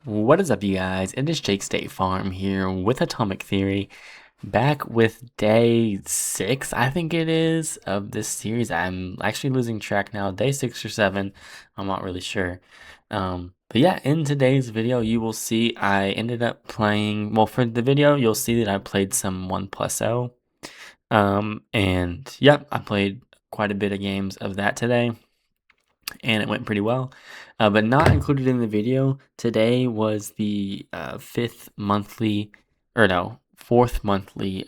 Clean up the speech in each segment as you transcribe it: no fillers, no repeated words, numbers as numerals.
What is up, you guys? It is Jake State Farm here with Atomic Theory, back with day 6, I think it is, of this series. I'm actually losing track now, day 6 or 7, I'm not really sure. But yeah, in today's video, you will see I ended up playing, well, for the video, you'll see that I played some 1+0. And yep, I played quite a bit of games of that today, and it went pretty well. But not included in the video today was the fourth monthly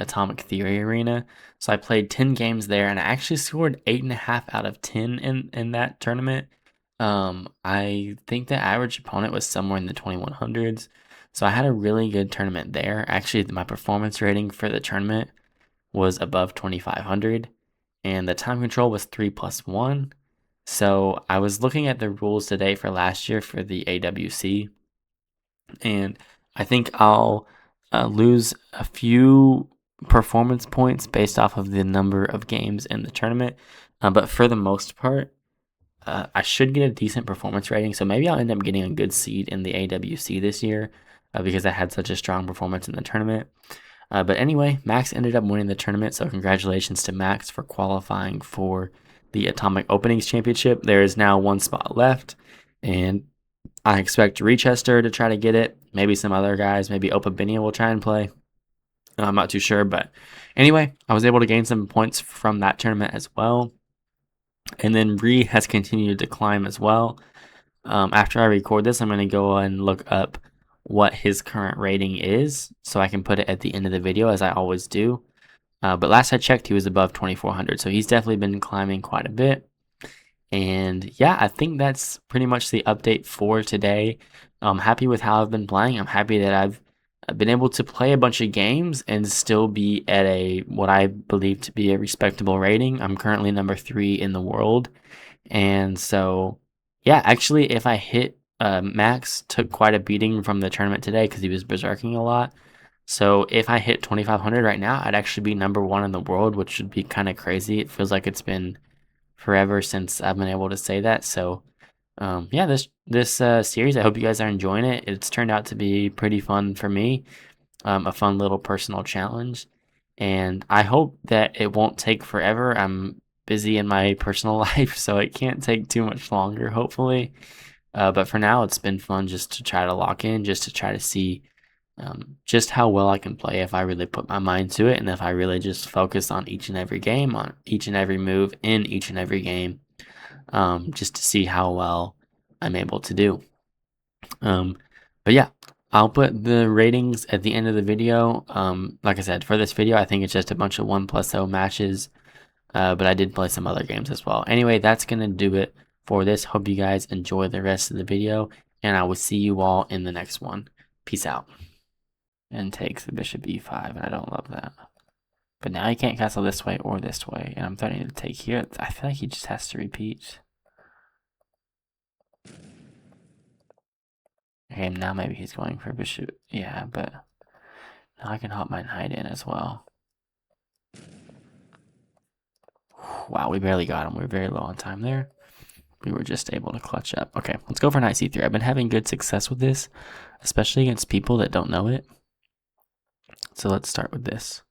Atomic Theory Arena. So I played 10 games there, and I actually scored 8.5 out of 10 in that tournament. I think the average opponent was somewhere in the 2100s. So I had a really good tournament there. Actually, my performance rating for the tournament was above 2500, and the time control was 3+1. So I was looking at the rules today for last year for the AWC, and I think I'll lose a few performance points based off of the number of games in the tournament. But for the most part, I should get a decent performance rating. So maybe I'll end up getting a good seed in the AWC this year because I had such a strong performance in the tournament. But anyway, Max ended up winning the tournament, so congratulations to Max for qualifying for the Atomic Openings Championship. There is now one spot left, and I expect Rechester to try to get it. Maybe some other guys, maybe Opa Binia will try and play. I'm not too sure, but anyway, I was able to gain some points from that tournament as well. And then Ree has continued to climb as well. After I record this, I'm going to go and look up what his current rating is so I can put it at the end of the video, as I always do. But last I checked, he was above 2400, so he's definitely been climbing quite a bit. And yeah, I think that's pretty much the update for today. I'm happy with how I've been playing. I'm happy that I've been able to play a bunch of games and still be at a what I believe to be a respectable rating. I'm currently number 3 in the world, and so yeah, actually, if I hit Max took quite a beating from the tournament today because he was berserking a lot. So if I hit 2500 right now, I'd actually be number 1 in the world, which would be kind of crazy. It feels like it's been forever since I've been able to say that. So yeah, this series, I hope you guys are enjoying it. It's turned out to be pretty fun for me, a fun little personal challenge, and I hope that it won't take forever. I'm busy in my personal life, so it can't take too much longer, hopefully. But for now, it's been fun just to try to lock in, just to try to see just how well I can play if I really put my mind to it, and if I really just focus on each and every game, on each and every move in each and every game, just to see how well I'm able to do. But yeah, I'll put the ratings at the end of the video. Like I said, for this video, I think it's just a bunch of 1+0 matches, but I did play some other games as well. Anyway, that's going to do it for this. Hope you guys enjoy the rest of the video, and I will see you all in the next one. Peace out. And takes the bishop e5, and I don't love that. But now he can't castle this way or this way, and I'm threatening to take here. I feel like he just has to repeat. Okay, now maybe he's going for bishop. Yeah, but now I can hop my knight in as well. Wow, we barely got him. We were very low on time there. We were just able to clutch up. Okay, let's go for knight c3. I've been having good success with this, especially against people that don't know it. So let's start with this.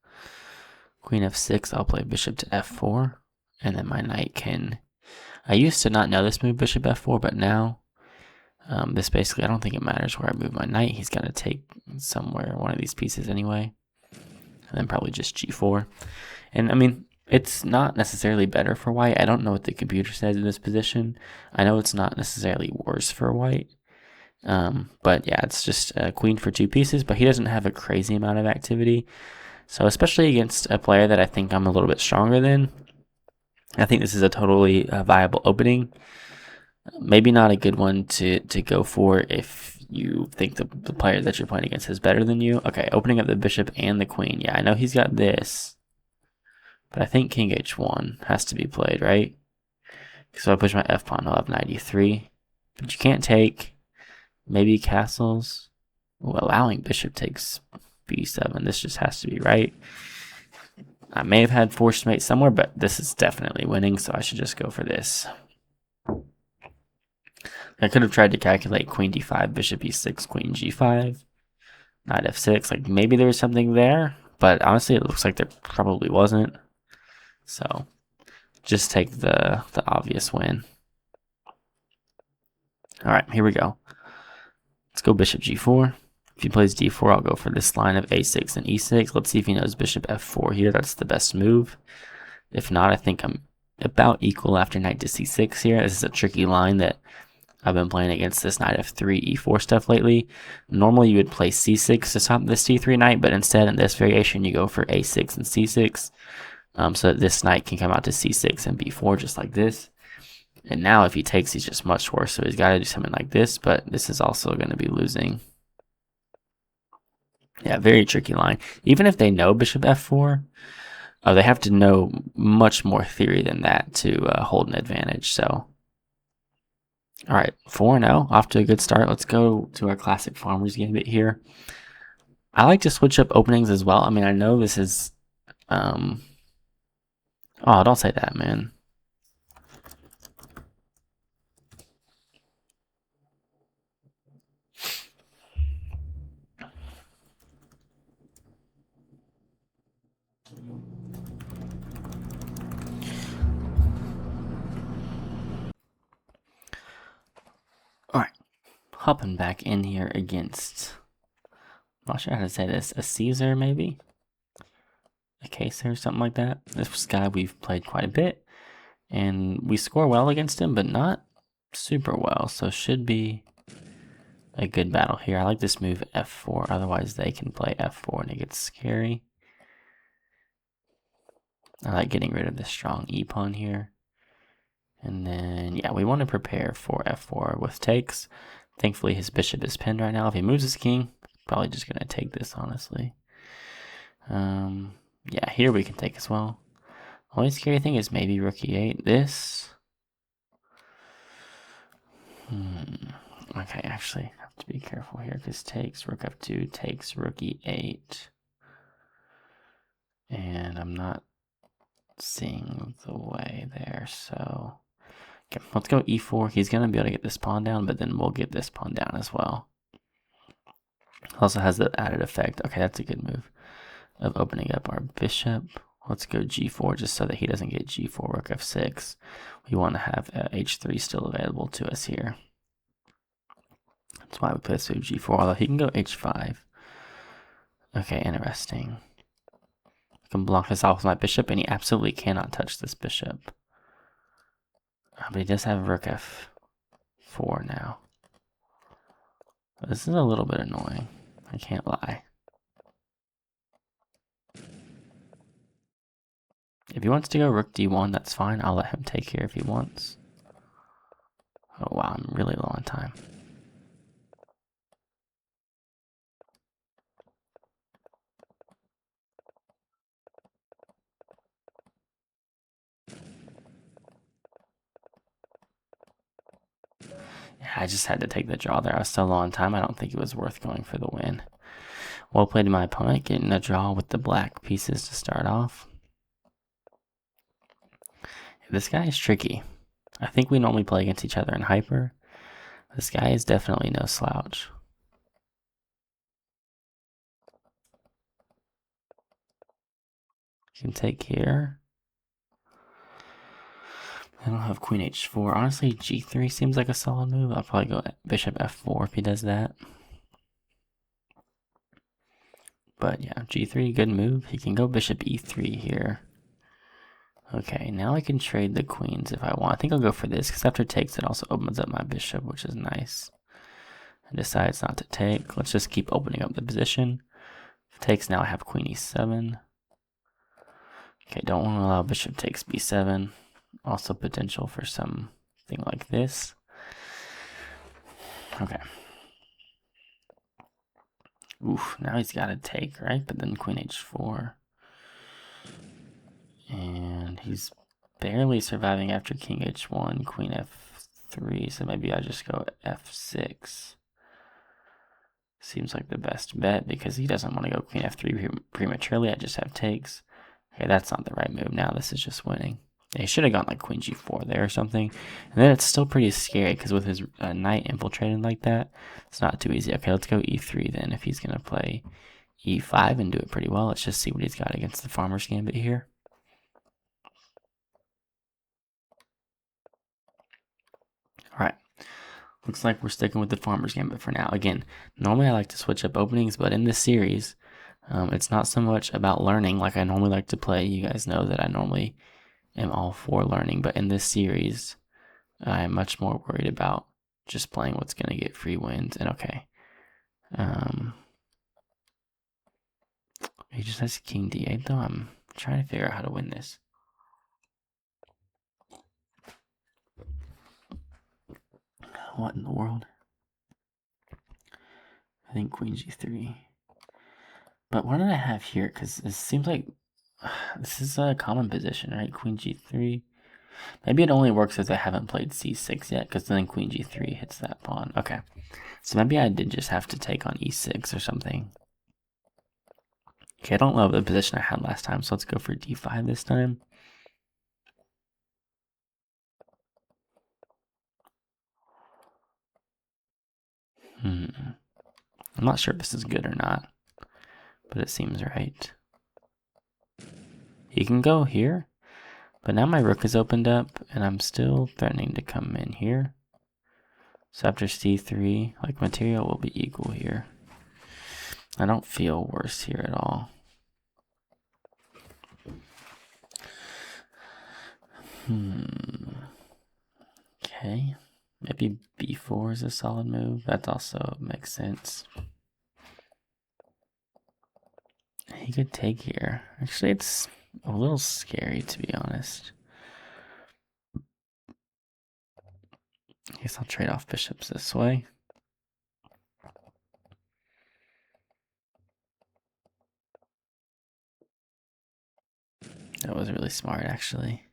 Queen f6, I'll play bishop to f4, and then my knight can... I used to not know this move, bishop f4, but now this basically, I don't think it matters where I move my knight. He's going to take somewhere, one of these pieces anyway, and then probably just g4. And I mean, it's not necessarily better for white. I don't know what the computer says in this position. I know it's not necessarily worse for white. But yeah, it's just a queen for 2 pieces, but he doesn't have a crazy amount of activity. So especially against a player that I think I'm a little bit stronger than, I think this is a totally viable opening. Maybe not a good one to go for if you think the player that you're playing against is better than you. Okay, opening up the bishop and the queen. Yeah, I know he's got this, but I think king h1 has to be played, right? So I push my f pawn, I'll have knight e3. But you can't take. Maybe castles. Ooh, allowing bishop takes b7. This just has to be right. I may have had forced mate somewhere, but this is definitely winning, so I should just go for this. I could have tried to calculate queen d5, bishop e6, queen g5, knight f6. Like maybe there was something there, but honestly, it looks like there probably wasn't. So just take the obvious win. All right, here we go. Let's go bishop g4. If he plays d4, I'll go for this line of a6 and e6. Let's see if he knows bishop f4 here. That's the best move. If not, I think I'm about equal after knight to c6 here. This is a tricky line that I've been playing against this knight f3, e4 stuff lately. Normally you would play c6 to stop this c3 knight, but instead in this variation you go for a6 and c6, so that this knight can come out to c6 and b4 just like this. And now if he takes, he's just much worse, so he's got to do something like this, but this is also going to be losing. Yeah, very tricky line. Even if they know bishop f4, they have to know much more theory than that to hold an advantage. So, all right, 4-0, off to a good start. Let's go to our classic Farmers Gambit here. I like to switch up openings as well. I mean, I know this is, oh, don't say that, man. All right, hopping back in here against, I'm not sure how to say this, a Caesar maybe? A Caesar, something like that. This guy we've played quite a bit, and we score well against him, but not super well, so should be a good battle here. I like this move f4, otherwise they can play f4 and it gets scary. I like getting rid of the strong e-pawn here. And then, yeah, we want to prepare for f4 with takes. Thankfully, his bishop is pinned right now. If he moves his king, probably just going to take this, honestly. Yeah, here we can take as well. Only scary thing is maybe rook e8. This. Okay, actually, I have to be careful here because takes rook f2, takes rook e8. And I'm not seeing the way there, so okay, let's go e4. He's going to be able to get this pawn down, but then we'll get this pawn down as well. Also has the added effect. Okay, that's a good move of opening up our bishop. Let's go g4 just so that he doesn't get g4, rook f6. We want to have h3 still available to us here. That's why we play this move g4, although he can go h5. Okay, interesting. I can block this off with my bishop, and he absolutely cannot touch this bishop. But he does have rook f4 now. This is a little bit annoying. I can't lie. If he wants to go rook d1, that's fine. I'll let him take here if he wants. Oh wow, I'm really low on time. Yeah, I just had to take the draw there. I was so low on time, I don't think it was worth going for the win. Well played to my opponent, getting a draw with the black pieces to start off. This guy is tricky. I think we normally play against each other in hyper. This guy is definitely no slouch. You can take here. I don't have queen h4. Honestly, g3 seems like a solid move. I'll probably go bishop f4 if he does that. But yeah, g3, good move. He can go bishop e3 here. Okay, now I can trade the queens if I want. I think I'll go for this, because after takes, it also opens up my bishop, which is nice. And decides not to take. Let's just keep opening up the position. If takes, now I have queen e7. Okay, don't want to allow bishop takes b7. Also potential for something like this. Okay. Oof, now he's got to take, right? But then queen h4. And he's barely surviving after king h1, queen f3. So maybe I just go f6. Seems like the best bet because he doesn't want to go queen f3 prematurely. I just have takes. Okay, that's not the right move now. This is just winning. They should have gone like queen g4 there or something. And then it's still pretty scary because with his knight infiltrated like that, it's not too easy. Okay, let's go e3 then if he's going to play e5 and do it pretty well. Let's just see what he's got against the Farmer's Gambit here. All right. Looks like we're sticking with the Farmer's Gambit for now. Again, normally I like to switch up openings, but in this series, it's not so much about learning like I normally like to play. You guys know that I normally am all for learning, but in this series, I'm much more worried about just playing what's going to get free wins. And okay, he just has king d8 though. I'm trying to figure out how to win this. What in the world? I think queen g3. But what did I have here? Because it seems like this is a common position, right? Queen g3. Maybe it only works if I haven't played c6 yet, because then queen g3 hits that pawn. Okay. So maybe I did just have to take on e6 or something. Okay, I don't love the position I had last time, so let's go for d5 this time. I'm not sure if this is good or not, but it seems right. He can go here, but now my rook is opened up, and I'm still threatening to come in here. So after c3, like material will be equal here. I don't feel worse here at all. Okay, maybe b4 is a solid move. That also makes sense. He could take here. Actually, it's a little scary to be honest. I guess I'll trade off bishops this way. That was really smart, actually.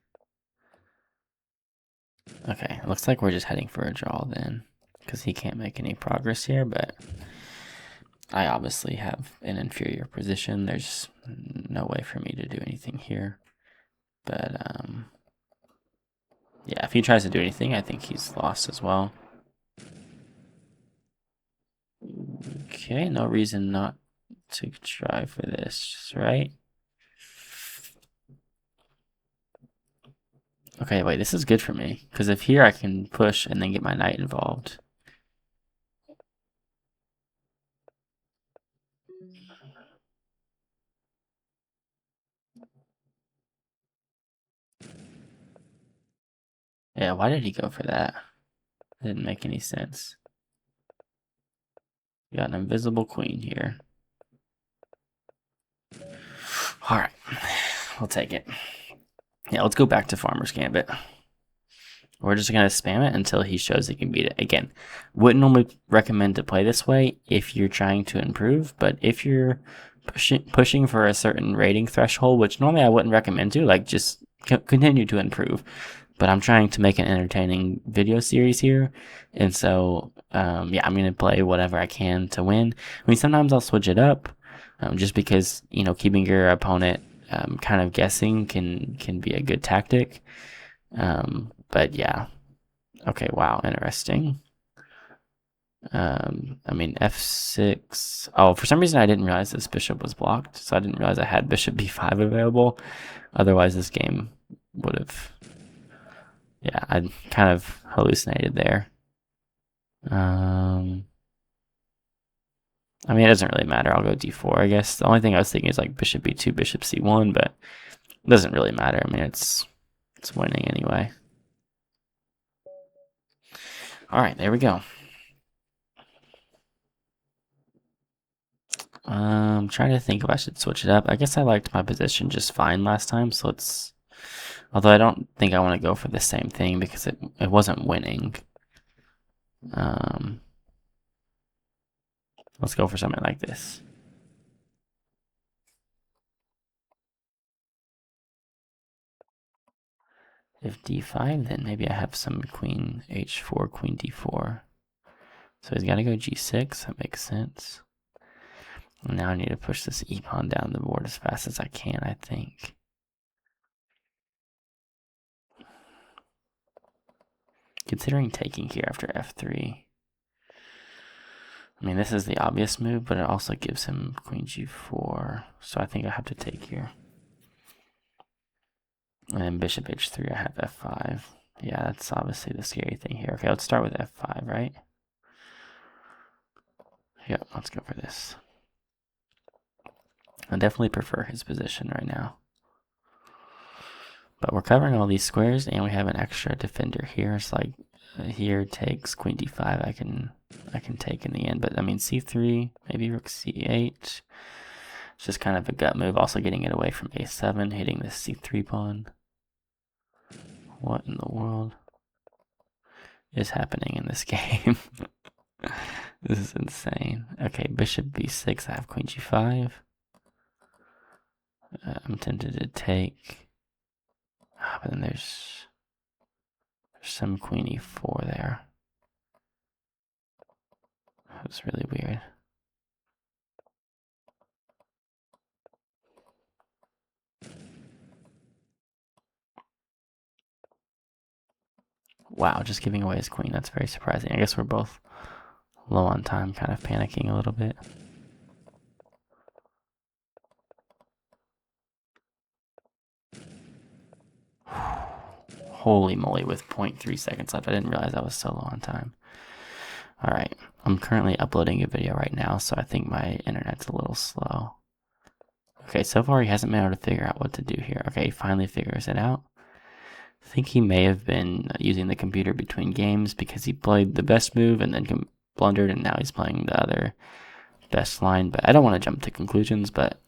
Okay, it looks like we're just heading for a draw then, because he can't make any progress here, but I obviously have an inferior position. There's no way for me to do anything here. But, yeah, if he tries to do anything, I think he's lost as well. Okay, no reason not to try for this, right? Okay, wait, this is good for me, because if here I can push and then get my knight involved. Yeah, why did he go for that? It didn't make any sense. We got an invisible queen here. Alright, we'll take it. Yeah, let's go back to Farmer's Gambit. We're just going to spam it until he shows he can beat it. Again, wouldn't normally recommend to play this way if you're trying to improve, but if you're pushing for a certain rating threshold, which normally I wouldn't recommend to, like just continue to improve. But I'm trying to make an entertaining video series here, and so yeah, I'm gonna play whatever I can to win. I mean, sometimes I'll switch it up, just because keeping your opponent kind of guessing can be a good tactic. But yeah, okay, wow, interesting. I mean, f6. Oh, for some reason I didn't realize this bishop was blocked, so I didn't realize I had bishop b5 available. Otherwise, this game would have. Yeah, I kind of hallucinated there. I mean, it doesn't really matter. I'll go d4, I guess. The only thing I was thinking is like bishop b2, bishop c1, but it doesn't really matter. I mean, it's winning anyway. All right, there we go. I'm trying to think if I should switch it up. I guess I liked my position just fine last time, so let's. Although I don't think I want to go for the same thing because it wasn't winning. Let's go for something like this. If d5, then maybe I have some queen h4, queen d4. So he's got to go g6. That makes sense. And now I need to push this e-pawn down the board as fast as I can, I think. Considering taking here after f3. I mean, this is the obvious move, but it also gives him queen g4. So I think I have to take here. And then bishop h3, I have f5. Yeah, that's obviously the scary thing here. Okay, let's start with f5, right? Yep, let's go for this. I definitely prefer his position right now. But we're covering all these squares, and we have an extra defender here. It's like here takes queen d5. I can take in the end, but I mean c3, maybe rook c8. It's just kind of a gut move. Also getting it away from a7, hitting this c3 pawn. What in the world is happening in this game? This is insane. Okay, bishop b6. I have queen g5. I'm tempted to take, but then there's some queen e4 there. That was really weird. Wow, just giving away his queen. That's very surprising. I guess we're both low on time, kind of panicking a little bit. Holy moly, with 0.3 seconds left. I didn't realize I was so low on time. Alright, I'm currently uploading a video right now, so I think my internet's a little slow. Okay, so far he hasn't been able to figure out what to do here. Okay, he finally figures it out. I think he may have been using the computer between games because he played the best move and then blundered, and now he's playing the other best line. But I don't want to jump to conclusions, but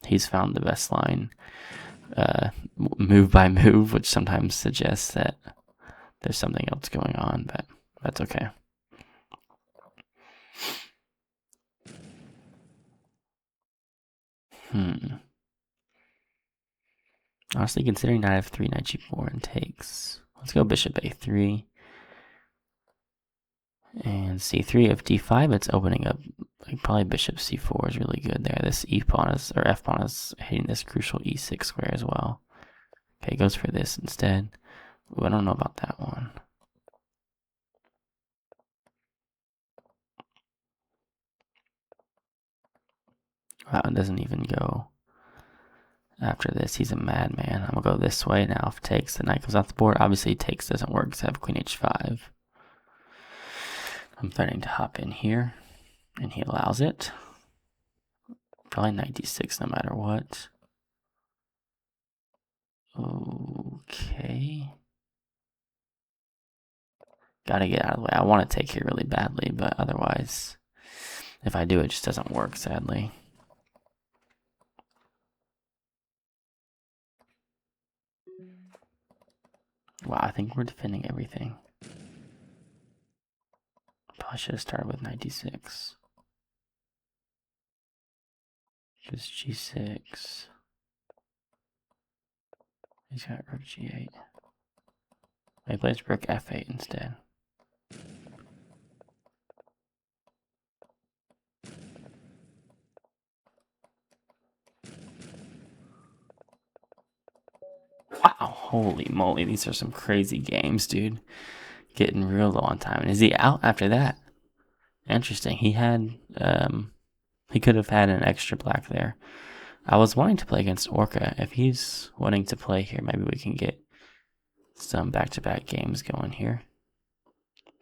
he's found the best line move by move, which sometimes suggests that there's something else going on, but that's okay. Honestly, considering knight f3, knight g4, and takes. Let's go bishop a3. And c3 of d5, it's opening up. Like probably bishop c4 is really good there. This e pawn is, or f pawn is hitting this crucial e6 square as well. Okay, goes for this instead. Ooh, I don't know about that one. Wow, it doesn't even go after this. He's a madman. I'm gonna go this way now. If takes, the knight comes off the board. Obviously, takes doesn't work because I have queen h5. I'm threatening to hop in here, and he allows it. Probably knight d6 no matter what. Okay. Gotta get out of the way. I want to take here really badly, but otherwise, if I do, it just doesn't work, sadly. Wow, I think we're defending everything. Probably should have started with knight d6. Just g6. He's got rook g8. He plays rook f8 instead. Wow, holy moly, these are some crazy games, dude. Getting real low on time. And is he out after that? Interesting. He had, he could have had an extra black there. I was wanting to play against Orca. If he's wanting to play here, maybe we can get some back-to-back games going here.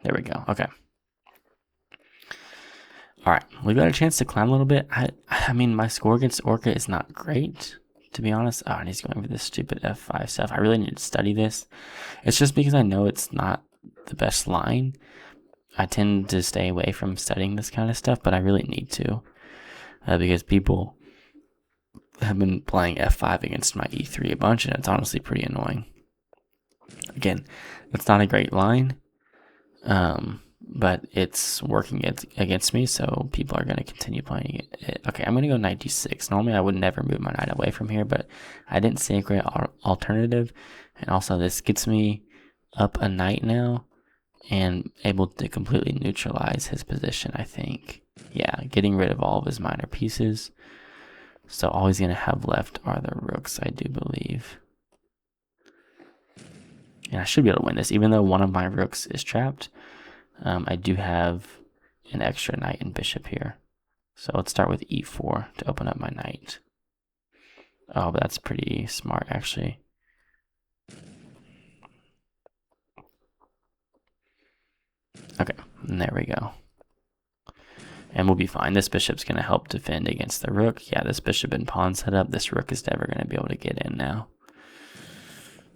There we go. Okay. All right, we got a chance to climb a little bit. I mean, my score against Orca is not great, to be honest. Oh, and he's going for this stupid f5 stuff. I really need to study this. It's just because I know it's not the best line. I tend to stay away from studying this kind of stuff, but I really need to because people have been playing f5 against my e3 a bunch, and it's honestly pretty annoying. Again, that's not a great line, but it's working against me, so people are going to continue playing it. Okay, I'm going to go knight d6. Normally, I would never move my knight away from here, but I didn't see a great alternative, and also this gets me up a knight now and able to completely neutralize his position, I think. Yeah, getting rid of all of his minor pieces. So all he's going to have left are the rooks, I do believe. And I should be able to win this, even though one of my rooks is trapped. I do have an extra knight and bishop here. So let's start with e4 to open up my knight. Oh, but that's pretty smart, actually. Okay, and there we go. And we'll be fine. This bishop's going to help defend against the rook. Yeah, this bishop and pawn setup, this rook is never going to be able to get in now.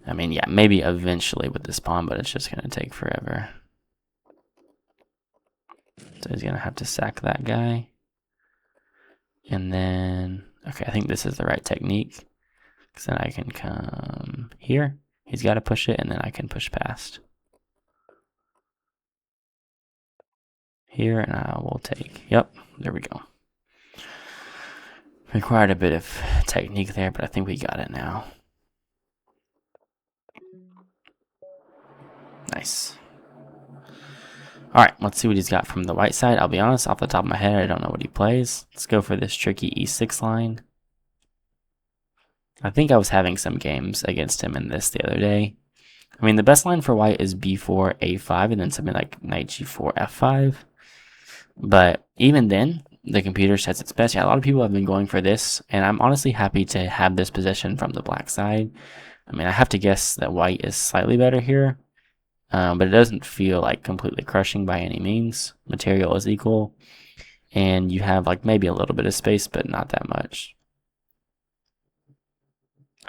I mean, yeah, maybe eventually with this pawn, but it's just going to take forever. So he's going to have to sack that guy. And then, okay, I think this is the right technique. Because then I can come here. He's got to push it, and then I can push past. Here, and I will take, yep, there we go. Required a bit of technique there, but I think we got it now. Nice. All right, let's see what he's got from the white side. I'll be honest, off the top of my head, I don't know what he plays. Let's go for this tricky e6 line. I think I was having some games against him in this the other day. I mean, the best line for white is b4, a5, and then something like knight g4, f5. But even then, the computer says it's best. Yeah, a lot of people have been going for this, and I'm honestly happy to have this position from the black side. I mean, I have to guess that white is slightly better here. But it doesn't feel like completely crushing by any means. Material is equal, and you have like maybe a little bit of space, but not that much.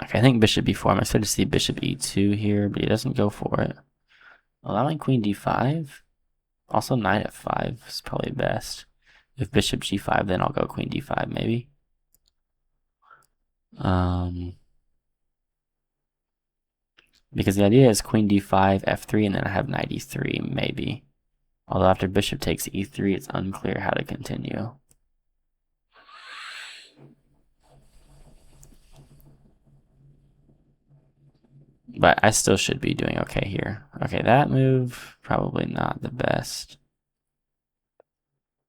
Okay, I think bishop b4. I'm excited to see bishop e2 here, but he doesn't go for it. Allowing queen d5. Also knight f5 is probably best. If bishop g5, then I'll go queen d5 maybe. Because the idea is queen d5, f3, and then I have knight e3, maybe. Although after bishop takes e3, it's unclear how to continue. But I still should be doing okay here. Okay, that move, probably not the best.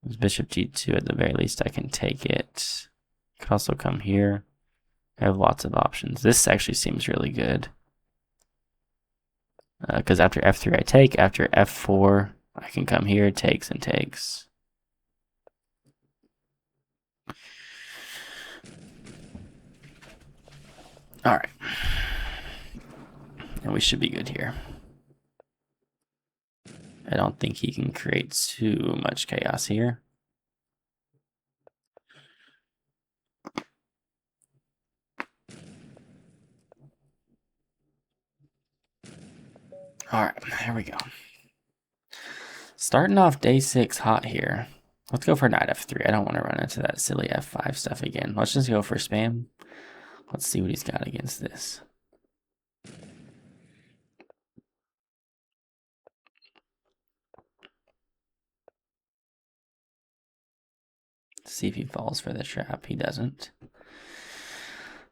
With bishop g2, at the very least, I can take it. Could also come here. I have lots of options. This actually seems really good. Because after f3 I take, after f4 I can come here, takes and takes. Alright. And we should be good here. I don't think he can create too much chaos here. Alright, here we go. Starting off day 6 hot here. Let's go for knight f3. I don't want to run into that silly f5 stuff again. Let's just go for spam. Let's see what he's got against this. See if he falls for the trap. He doesn't.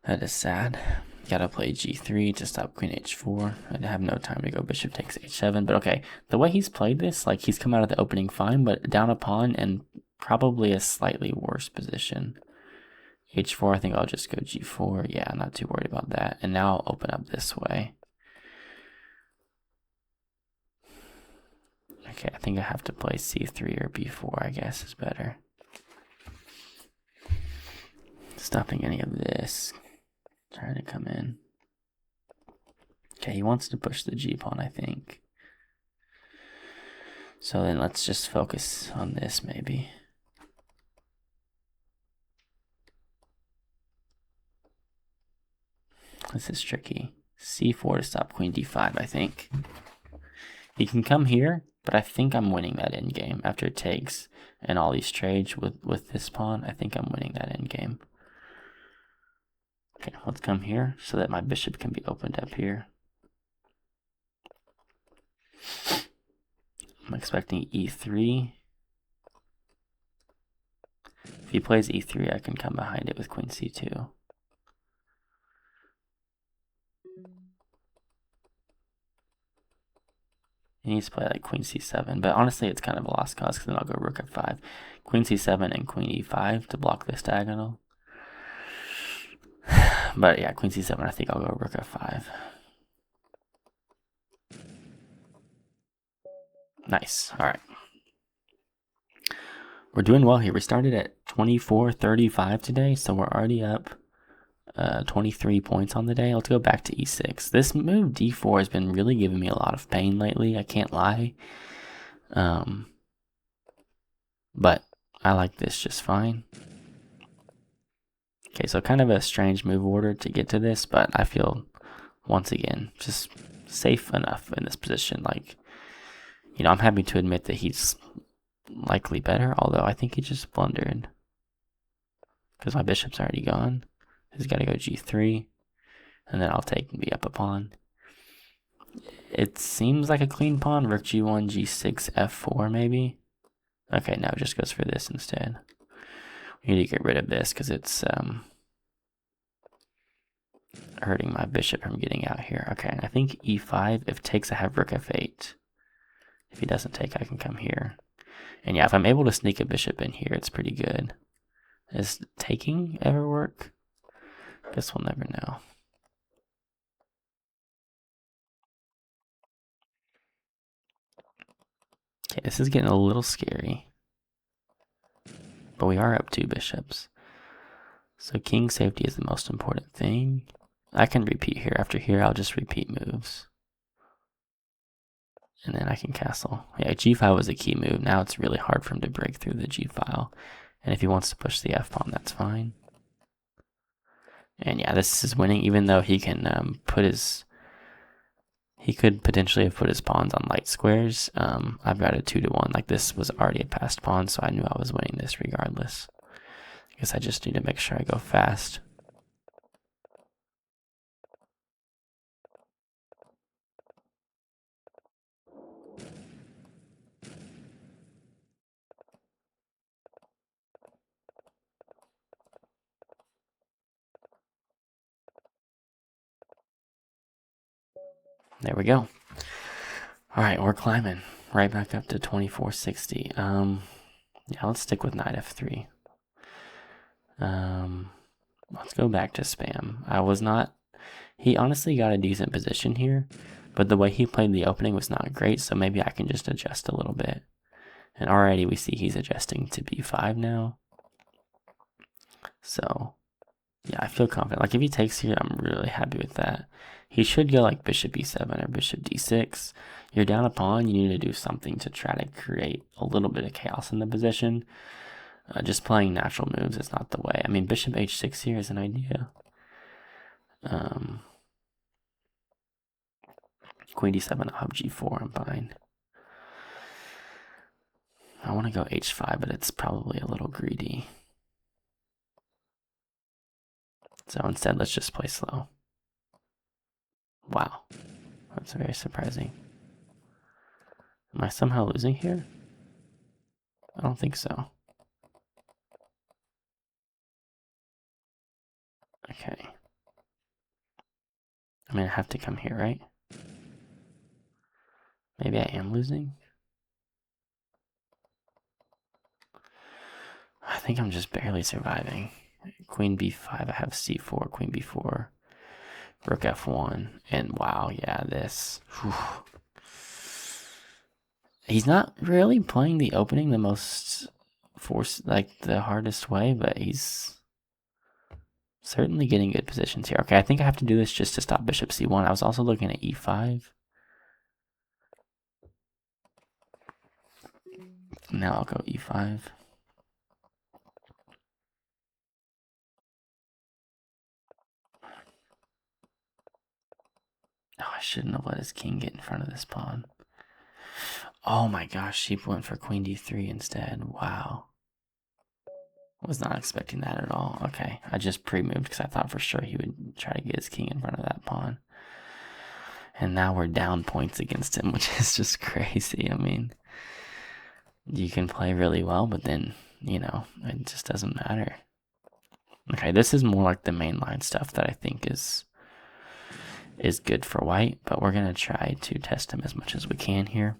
That is sad. Gotta play g3 to stop queen h4. I have no time to go bishop takes h7. But okay, the way he's played this, like he's come out of the opening fine, but down a pawn and probably a slightly worse position. h4, I think I'll just go g4. Yeah, I'm not too worried about that. And now I'll open up this way. Okay, I think I have to play c3 or b4, I guess is better. Stopping any of this. Trying to come in. Okay, he wants to push the g-pawn, I think. So then let's just focus on this, maybe. This is tricky. c4 to stop queen d5, I think. He can come here, but I think I'm winning that endgame. After it takes and all these trades with this pawn, I think I'm winning that endgame. Okay, let's come here so that my bishop can be opened up here. I'm expecting e3. If he plays e3, I can come behind it with queen c2. He needs to play like queen c7, but honestly it's kind of a lost cause because then I'll go rook f5. Queen c7 and queen e5 to block this diagonal. But yeah, queen c7, I think I'll go rook f5. Nice. All right. We're doing well here. We started at 24-35 today, so we're already up 23 points on the day. Let's go back to e6. This move d4 has been really giving me a lot of pain lately. I can't lie. But I like this just fine. Okay, so kind of a strange move order to get to this, but I feel, once again, just safe enough in this position. Like, you know, I'm happy to admit that he's likely better, although I think he just blundered. Because my bishop's already gone. He's got to go g3, and then I'll take and be up a pawn. It seems like a clean pawn. Rook g1, g6, f4 maybe. Okay, now it just goes for this instead. We need to get rid of this because it's hurting my bishop from getting out here. Okay, I think e5. If takes, I have rook f8. If he doesn't take, I can come here. And yeah, if I'm able to sneak a bishop in here, it's pretty good. Does taking ever work? Guess we'll never know. Okay, this is getting a little scary. But we are up 2 bishops. So king safety is the most important thing. I can repeat here. After here, I'll just repeat moves. And then I can castle. Yeah, g5 was a key move. Now it's really hard for him to break through the g file. And if he wants to push the f-pawn, that's fine. And yeah, this is winning, even though he can put his... He could potentially have put his pawns on light squares. I've got a 2-1. Like, this was already a passed pawn, so I knew I was winning this regardless. I guess I just need to make sure I go fast. There we go. All right, we're climbing right back up to 2460. Yeah, let's stick with knight f3. Let's go back to spam. I was not... He honestly got a decent position here, but the way he played the opening was not great, so maybe I can just adjust a little bit. And already we see he's adjusting to b5 now. So, yeah, I feel confident. Like, if he takes here, I'm really happy with that. He should go like bishop e7 or bishop d6. You're down a pawn, you need to do something to try to create a little bit of chaos in the position. Just playing natural moves is not the way. I mean, bishop h6 here is an idea. Queen d7, I'll have g4, I'm fine. I want to go h5, but it's probably a little greedy. So instead, let's just play slow. Wow, that's very surprising. Am I somehow losing here? I don't think so. Okay. I mean, I have to come here, right? Maybe I am losing? I think I'm just barely surviving. Queen b5, I have c4, queen b4, rook f1, and wow, yeah, this. Whew. He's not really playing the opening the most like the hardest way, but he's certainly getting good positions here. Okay, I think I have to do this just to stop bishop c1. I was also looking at e5. Now I'll go e5. Oh, I shouldn't have let his king get in front of this pawn. Oh my gosh, she went for queen d3 instead. Wow. Was not expecting that at all. Okay, I just pre-moved because I thought for sure he would try to get his king in front of that pawn. And now we're down points against him, which is just crazy. I mean, you can play really well, but then, you know, it just doesn't matter. Okay, this is more like the mainline stuff that I think is good for white, but we're going to try to test him as much as we can here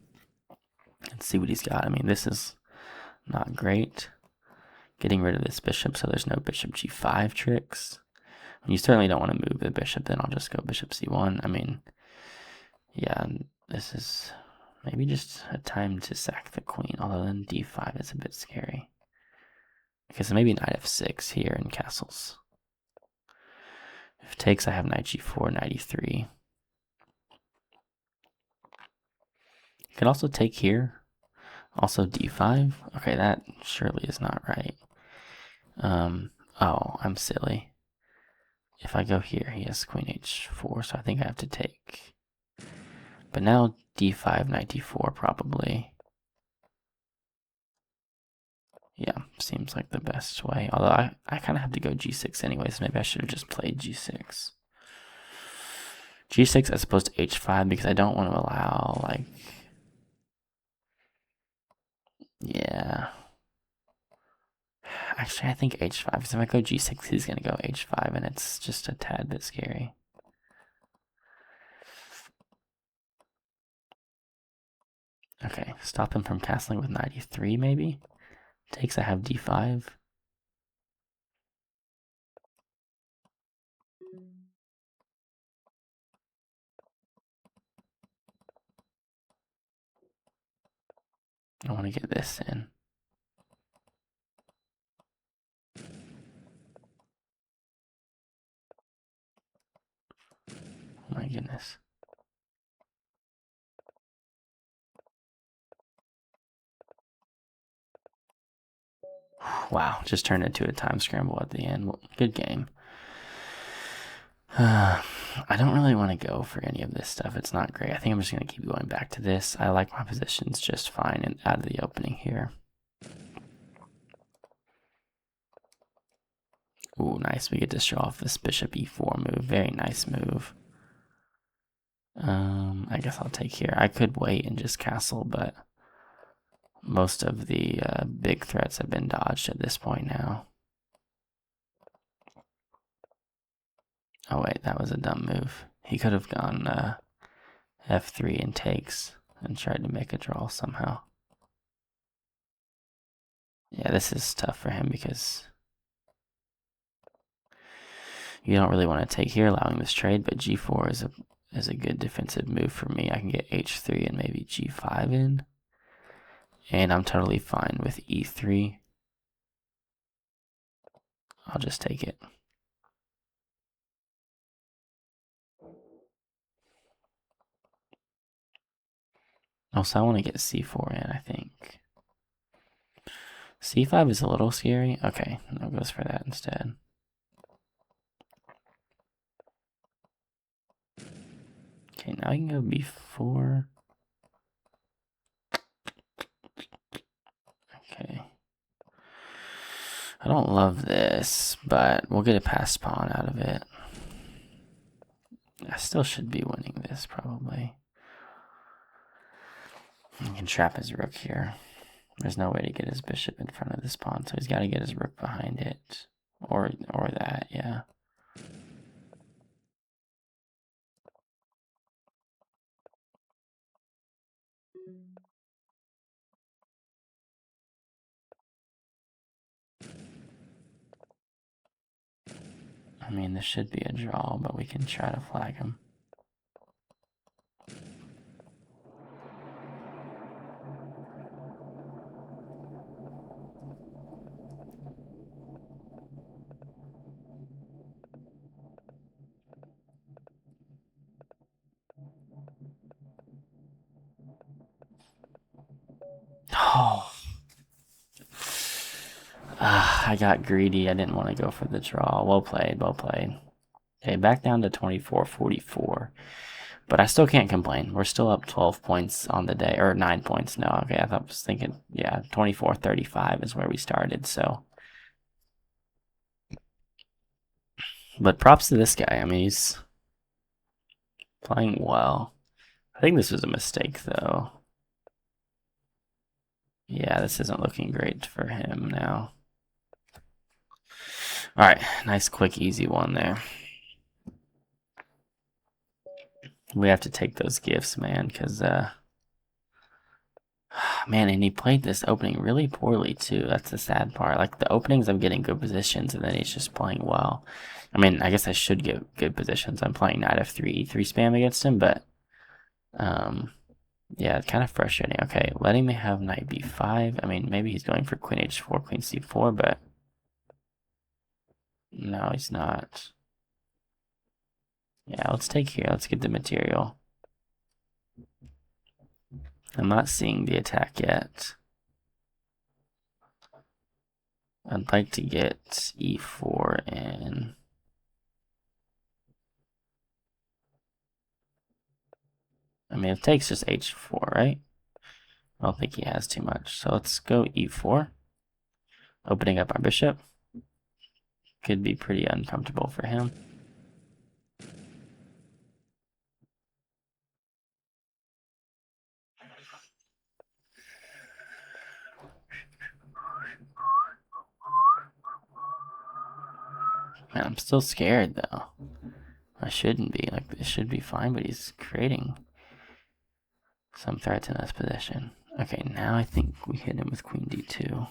and see what he's got. I mean, this is not great. Getting rid of this bishop so there's no bishop g5 tricks. You certainly don't want to move the bishop, then I'll just go bishop c1. I mean, yeah, this is Maybe just a time to sack the queen, although then d5 is a bit scary. Okay, so maybe knight f6 here in castles. If it takes, I have knight g4, knight e3. You can also take here. Also d5. Okay, that surely is not right. Oh, I'm silly. If I go here, he has queen h4, so I think I have to take. But now d5, knight d4 probably. Yeah, seems like the best way. Although I kind of have to go g6 anyways. Maybe I should have just played g6. g6 as opposed to h5 because I don't want to allow, like... Yeah. Actually, I think h5, because if I go g6, he's going to go h5, and it's just a tad bit scary. Okay, stop him from castling with knight e3, maybe? Takes, I have d5. I want to get this in. Oh my goodness. Wow, just turned into a time scramble at the end. Well, good game. I don't really want to go for any of this stuff. It's not great. I think I'm just going to keep going back to this. I like my positions just fine and out of the opening here. Ooh, nice. We get to show off this bishop e4 move. Very nice move. I guess I'll take here. I could wait and just castle, but most of the big threats have been dodged at this point now. Oh wait, that was a dumb move. He could have gone f3 and takes and tried to make a draw somehow. Yeah, this is tough for him because you don't really want to take here, allowing this trade, but g4 is a good defensive move for me. I can get h3 and maybe g5 in. And I'm totally fine with e3. I'll just take it. Also, I want to get c4 in, I think. c5 is a little scary. Okay, no goes for that instead. Okay, now I can go b4. Okay. I don't love this, but we'll get a passed pawn out of it. I still should be winning this, probably. He can trap his rook here. There's no way to get his bishop in front of this pawn, so he's got to get his rook behind it. Or that, yeah. I mean, this should be a draw, but we can try to flag him. Oh. I got greedy. I didn't want to go for the draw. Well played, well played. Okay, back down to 24-44. But I still can't complain. We're still up 12 points on the day, or 9 points. No, okay, I was thinking, yeah, 24-35 is where we started, so. But props to this guy. I mean, he's playing well. I think this was a mistake, though. Yeah, this isn't looking great for him now. All right, nice, quick, easy one there. We have to take those gifts, man, because, man, and he played this opening really poorly, too. That's the sad part. Like, the openings, I'm getting good positions, and then he's just playing well. I mean, I guess I should get good positions. I'm playing knight f3, e3 spam against him, but, Yeah, it's kind of frustrating. Okay, letting me have knight b5. I mean, maybe he's going for queen h4, queen c4, but no, he's not. Yeah, let's take here. Let's get the material. I'm not seeing the attack yet. I'd like to get e4 in. I mean, it takes just h4, right? I don't think he has too much. So let's go e4. Opening up our bishop. Could be pretty uncomfortable for him. Man, I'm still scared though. I shouldn't be. Like, this should be fine, but he's creating some threats in this position. Okay, now I think we hit him with queen d2.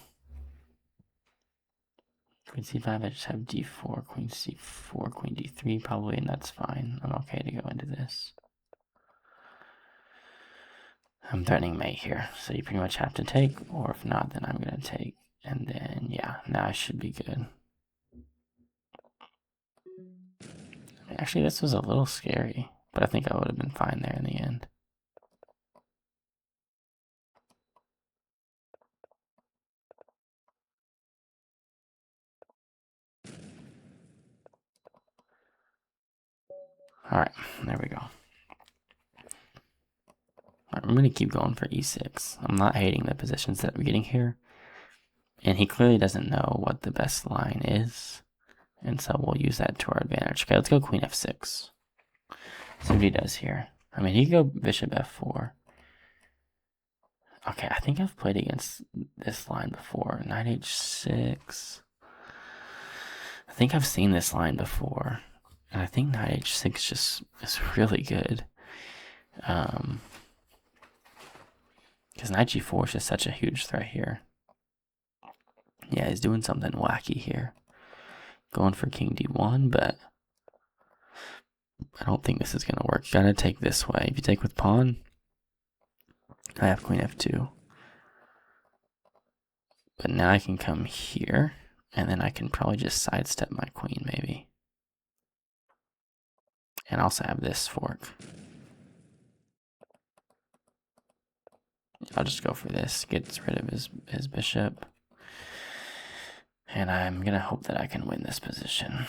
Queen c5, I just have d4, queen c4, queen d3 probably, and that's fine. I'm okay to go into this. I'm threatening mate here, so you pretty much have to take, or if not, then I'm going to take. And then, yeah, now I should be good. Actually, this was a little scary, but I think I would have been fine there in the end. Alright, there we go. Right, I'm going to keep going for e6. I'm not hating the positions that we're getting here. And he clearly doesn't know what the best line is. And so we'll use that to our advantage. Okay, let's go queen f6. See what he does here. I mean, he can go bishop f4. Okay, I think I've played against this line before. Knight h6. I think I've seen this line before. And I think knight h6 just is really good. Because knight g4 is just such a huge threat here. Yeah, he's doing something wacky here. Going for king d1, but I don't think this is going to work. You got to take this way. If you take with pawn, I have queen f2. But now I can come here, and then I can probably just sidestep my queen, maybe. And also have this fork. I'll just go for this. Gets rid of his bishop. And I'm going to hope that I can win this position.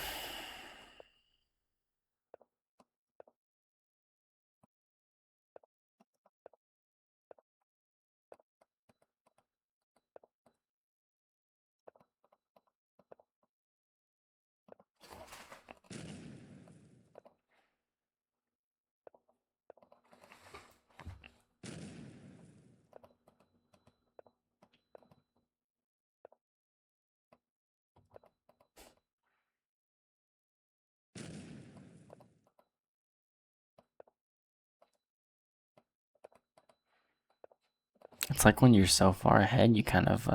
It's like when you're so far ahead, you kind of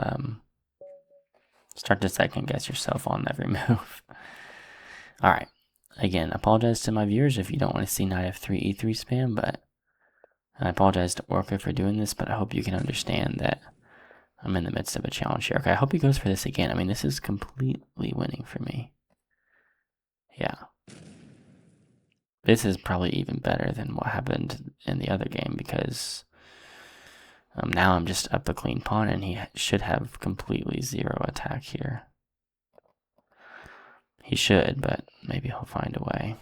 start to second guess yourself on every move. All right. Again, apologize to my viewers if you don't want to see knight f3 e3 spam, but I apologize to Orca for doing this, but I hope you can understand that I'm in the midst of a challenge here. Okay, I hope he goes for this again. I mean, this is completely winning for me. Yeah. This is probably even better than what happened in the other game because now I'm just up a clean pawn and he should have completely zero attack here. He should, but maybe he'll find a way.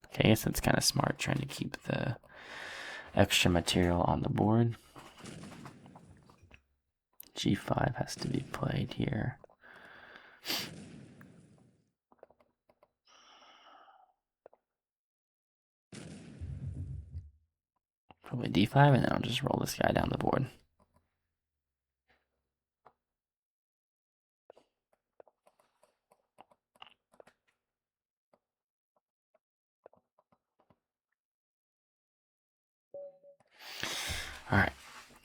Okay, I guess it's kind of smart trying to keep the extra material on the board. G5 has to be played here. Probably D5, and then I'll just roll this guy down the board. All right,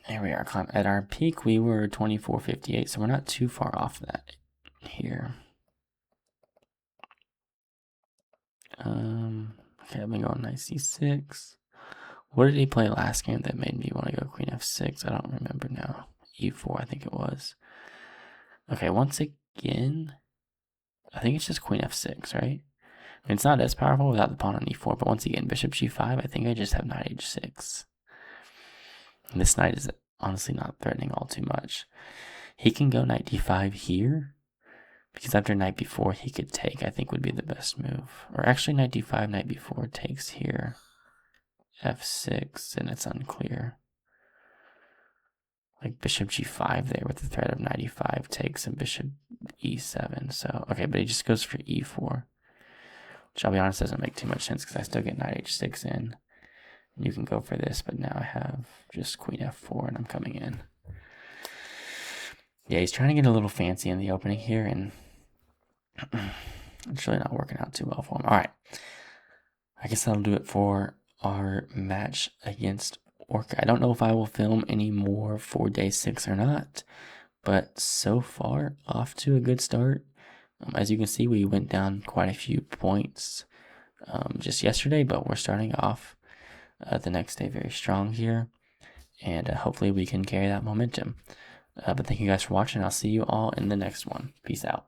here we are. At our peak, we were 2458, so we're not too far off that here. Okay, I'm gonna go knight c6. What did he play last game that made me want to go queen f6? I don't remember now. e4, I think it was. Okay, once again, I think it's just queen f6, right? I mean, it's not as powerful without the pawn on e4, but once again, bishop g5, I think I just have knight h6. And this knight is honestly not threatening all too much. He can go knight d5 here, because after knight b4, he could take, I think would be the best move. Or actually, knight d5, knight b4 takes here. f6, and it's unclear. Like bishop g5 there with the threat of knight e5 takes and bishop e7. So, okay, but he just goes for e4. Which I'll be honest doesn't make too much sense because I still get knight h6 in. You can go for this, but now I have just queen f4 and I'm coming in. Yeah, he's trying to get a little fancy in the opening here, and it's really not working out too well for him. All right, I guess that'll do it for our match against Orca. I don't know if I will film any more for day 6 or not, but so far off to a good start. As you can see, we went down quite a few points just yesterday, but we're starting off the next day very strong here, and hopefully we can carry that momentum. But thank you guys for watching. I'll see you all in the next one. Peace out.